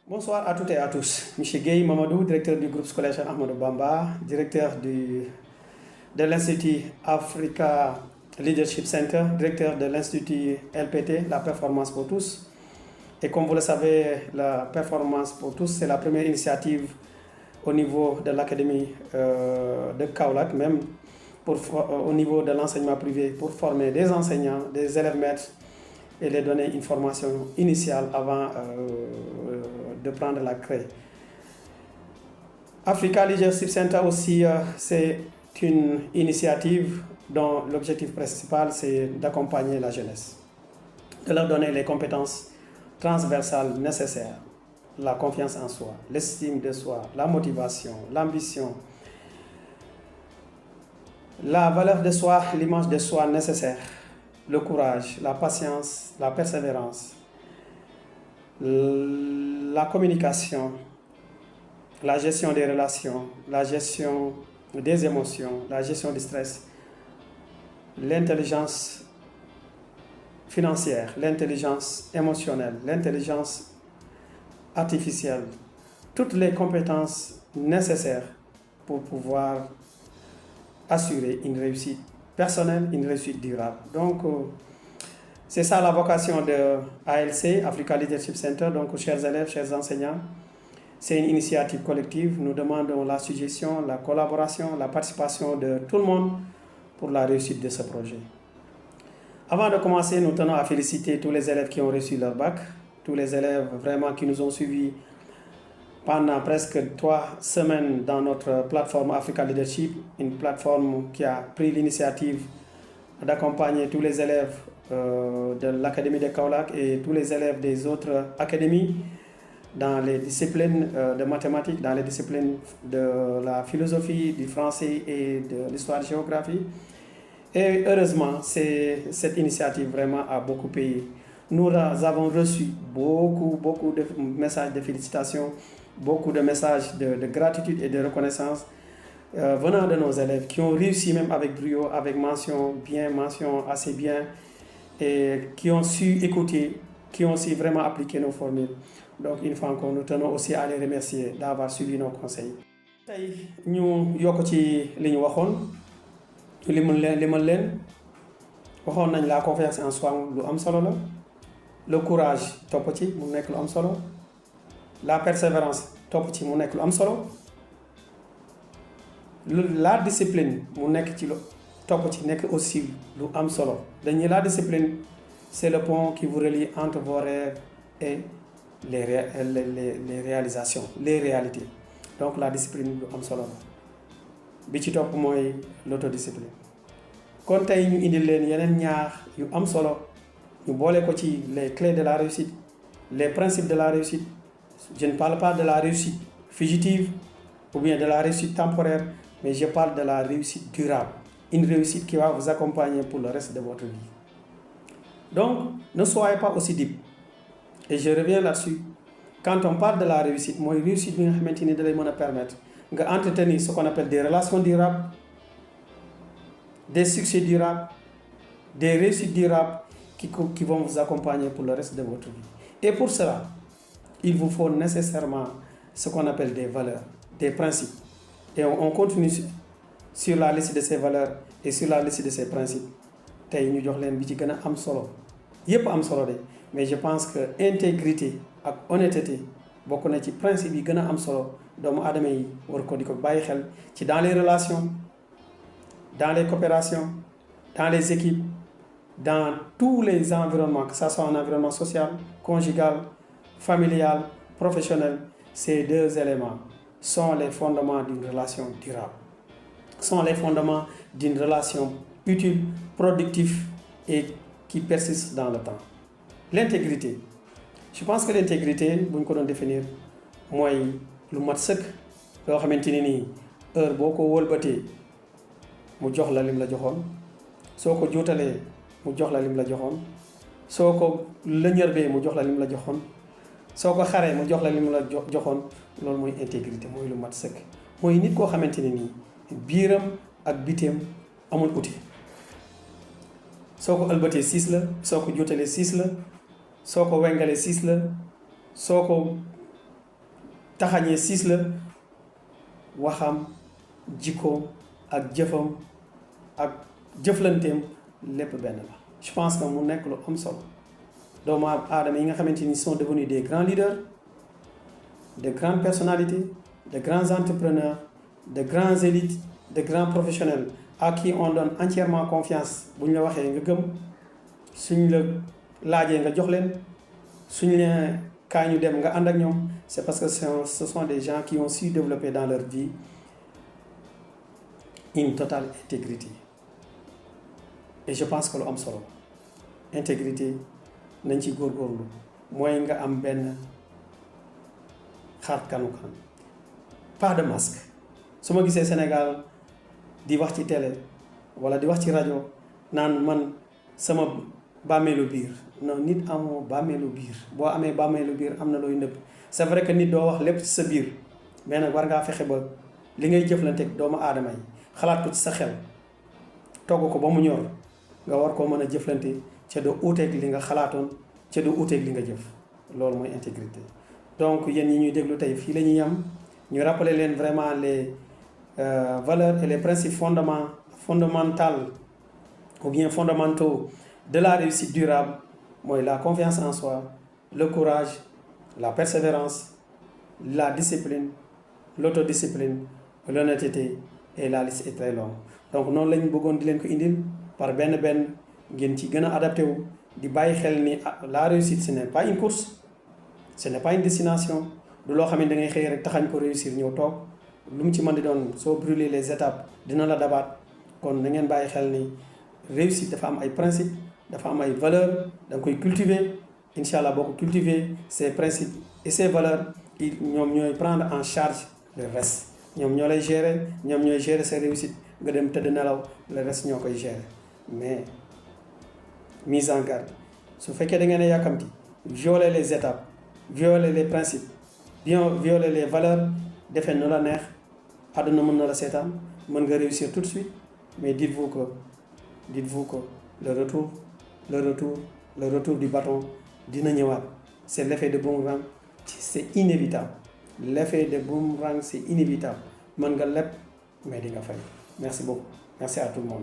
Bonsoir à toutes et à tous. Monsieur Gueye Mamadou, directeur du groupe scolaire Cheikh Ahmadou Bamba, directeur de l'Institut Africa Leadership Center, directeur de l'Institut LPT, la performance pour tous. Et comme vous le savez, la performance pour tous, c'est la première initiative au niveau de l'Académie de Kaolack, même au niveau de l'enseignement privé, pour former des enseignants, des élèves maîtres et les donner une formation initiale avant de prendre la craie. Africa Leadership Center aussi, c'est une initiative dont l'objectif principal, c'est d'accompagner la jeunesse, de leur donner les compétences transversales nécessaires, la confiance en soi, l'estime de soi, la motivation, l'ambition, la valeur de soi, l'image de soi nécessaire, le courage, la patience, la persévérance, la communication, la gestion des relations, la gestion des émotions, la gestion du stress, l'intelligence financière, l'intelligence émotionnelle, l'intelligence artificielle, toutes les compétences nécessaires pour pouvoir assurer une réussite personnelle, une réussite durable. Donc, c'est ça la vocation de ALC, Africa Leadership Center. Donc, chers élèves, chers enseignants, c'est une initiative collective. Nous demandons la suggestion, la collaboration, la participation de tout le monde pour la réussite de ce projet. Avant de commencer, nous tenons à féliciter tous les élèves qui ont reçu leur bac, tous les élèves vraiment qui nous ont suivis pendant presque 3 semaines dans notre plateforme Africa Leadership, une plateforme qui a pris l'initiative d'accompagner tous les élèves de l'Académie de Kaolack et tous les élèves des autres académies dans les disciplines de mathématiques, dans les disciplines de la philosophie, du français et de l'histoire-géographie. Et heureusement, cette initiative vraiment a beaucoup payé. Nous avons reçu beaucoup de messages de félicitations, beaucoup de messages de gratitude et de reconnaissance venant de nos élèves qui ont réussi même avec brio, avec mention bien, mention assez bien, et qui ont su écouter, qui ont su vraiment appliquer nos formules. Donc une fois encore, nous tenons aussi à les remercier d'avoir suivi nos conseils. Tey ñu yokk ci li ñu waxoon limal leen waxoon nañ la confiance en soi lu am solo la, le courage topp ci mu nekk lu am solo, la persévérance topp ci mu nekk lu am solo, la discipline mu nekk ci lu topp ci nekk aussi lu am solo. Dañuy la discipline, c'est le pont qui vous relie entre vos rêves et les réalisations, les réalités. Donc la discipline lu am solo la bi ci topp mooy l'autodiscipline. Kon tey ñu indil leen yeneen ñaar yu am solo ñu boole ko ci les clés de la réussite, les principes de la réussite. Je ne parle pas de la réussite fugitive ou bien de la réussite temporaire, mais je parle de la réussite durable, une réussite qui va vous accompagner pour le reste de votre vie. Donc ne soyez pas aussi deep. Et je reviens là-dessus. Quand on parle de la réussite, mooy réussite bi nga xamante ni da lay mën a permettre nga entretenir ce qu'on appelle des relations durables, des succès durables, des réussites durables qui vont vous accompagner pour le reste de votre vie. Et pour cela, il vous faut nécessairement ce qu'on appelle des valeurs, des principes. Et on continue sur la liste de ces valeurs et sur la liste de ces principes. Tey ñu jox leen bi ci gën a am solo yépp am solo de, mais je pense que intégrité ak honnêteté bokk na ci principe yi gën a am solo doomu aadama yi war ko di ko bàyyi xel ci dans les relations, dans les coopérations, dans les équipes, dans tous les environnements, que ce soit un environnement social, conjugal, familial, professionnel. Ces 2 éléments sont les fondements d'une relation durable, sont les fondements d'une relation utile, productive et qui persiste dans le temps. L'intégrité. Je pense que l'intégrité, bu ñu ko doon définir mooy lu mat sëkk loo xamante ni nii heure boo ko wëlbatee mu jox la lim la joxoon, soo ko juutalee mu jox la lim la joxoon, soo ko lëñërbee mu jox la lim la joxoon, soo ko xaree mu jox la lim la joxoon. Loolu mooy intégrité, mooy lu mat sëkk. Mooy nit koo xamante ne nii biiram ak biteem amul uti. Soo ko ëlbatee 6 la, soo ko juutalee 6 la, soo ko wengalee 6 la, soo ko taxañee 6 la waxam jikkoom ak jëfam ak jëflanteem lépp benn la. je pense que mu nekk lu am solo doomu aadama yi nga xamante ni sont devenus des grands leaders, de grandes personnalités, de grands entrepreneurs, de grands élites, de grands professionnels à qui on donne entièrement confiance. bu ñu la waxee nga gëm, suñ la laajee nga jox leen, suñ la kaa ñu dem nga ànd ak ñoom. C'est parce que ce sont des gens qui ont su développer dans leur vie une totale intégrité. Et je pense que lu am solo intégrité nañ ci góorgóorlu mooy nga am benn xar kanu kan, pas de masque. su ma gisee Sénégal di wax ci télé wala di wax ci rajo naan man sama bàmmeelu biir, non, nit amoo bàmmeelu biir. boo amee bàmmeelu biir am na looy nëbb. c'est vrai que nit doo wax lépp ci sa biir, mais nag war ngaa fexe ba li ngay jëflanteeg doomu aadama yi xalaat ko ci sa xel, togg ko ba mu ñor nga war koo mën a jëflante ca doo uuteeg li nga xalaatoon, ca doo uuteeg li nga jëf. loolu mooy intégrité. donc yéen ñi ñuy déglu tey fii la ñuy yam ñu rappeler leen vraiment les valeurs et les principes fondamentaux ou bien fondamentaux de la réussite durable. mooy la confiance en soi, le courage, la persévérance, la discipline, l'autodiscipline, l'honnêteté, et la liste est très longue. donc noonu lañ bëggoon di leen ko indil par benn ngeen ci gën a adapté wu di bàyyi xel ni la réussite ce n'est pas une course, ce n'est pas une destination. du loo xam ne da ngay xëy rek taxañ ko réussir ñëw toog. lu mu ci mën di doon soo brûler les étapes dina la dabaat. kon na ngeen bàyyi xel ni réussite dafa am ay principes, dafa am ay valeurs, da nga koy cultiver. incha allah boo ko cultiver ces principes et ces valeurs ñoom ñooy prendre en charge le reste. ñoom ñoo lay gérer, ñoom ñooy gérer sa réussite. nga dem tëdd nelaw, le reste ñoo koy gérer. mais mise en garde, su fekkee da ngeen a yàkkamti violer les étapes, violer les principes, violer les valeurs, defee nu la neex, àdduna mën na la seetaan, mën nga réussir tout de suite. mais dites-vous que le retour du bâton dina ñëwaat. c'est l'effet de boomerang, c'est inévitable. l'effet de boomerang c'est inévitable. mën nga leb mais di nga fay. merci beaucoup, merci à tout le monde.